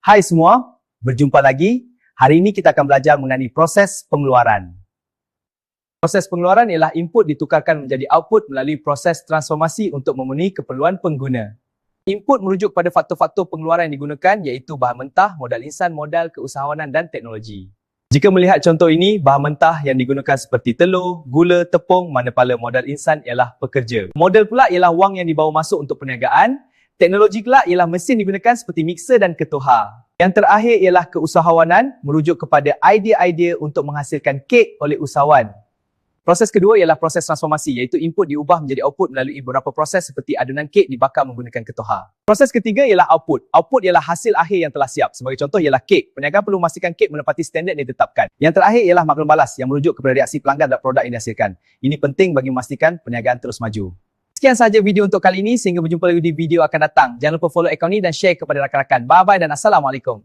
Hai semua, berjumpa lagi. Hari ini kita akan belajar mengenai proses pengeluaran. Proses pengeluaran ialah input ditukarkan menjadi output melalui proses transformasi untuk memenuhi keperluan pengguna. Input merujuk pada faktor-faktor pengeluaran yang digunakan iaitu bahan mentah, modal insan, modal, keusahawanan dan teknologi. Jika melihat contoh ini, bahan mentah yang digunakan seperti telur, gula, tepung, manakala modal insan ialah pekerja. Modal pula ialah wang yang dibawa masuk untuk perniagaan. Teknologi pula ialah mesin digunakan seperti mixer dan ketuhar. Yang terakhir ialah keusahawanan, merujuk kepada idea-idea untuk menghasilkan kek oleh usahawan. Proses kedua ialah proses transformasi, iaitu input diubah menjadi output melalui beberapa proses seperti adunan kek dibakar menggunakan ketuhar. Proses ketiga ialah output. Output ialah hasil akhir yang telah siap. Sebagai contoh ialah kek. Perniagaan perlu memastikan kek menepati standard yang ditetapkan. Yang terakhir ialah maklum balas yang merujuk kepada reaksi pelanggan terhadap produk yang dihasilkan. Ini penting bagi memastikan perniagaan terus maju. Sekian sahaja video untuk kali ini, sehingga berjumpa lagi di video akan datang. Jangan lupa follow akaun ini dan share kepada rakan-rakan. Bye-bye dan Assalamualaikum.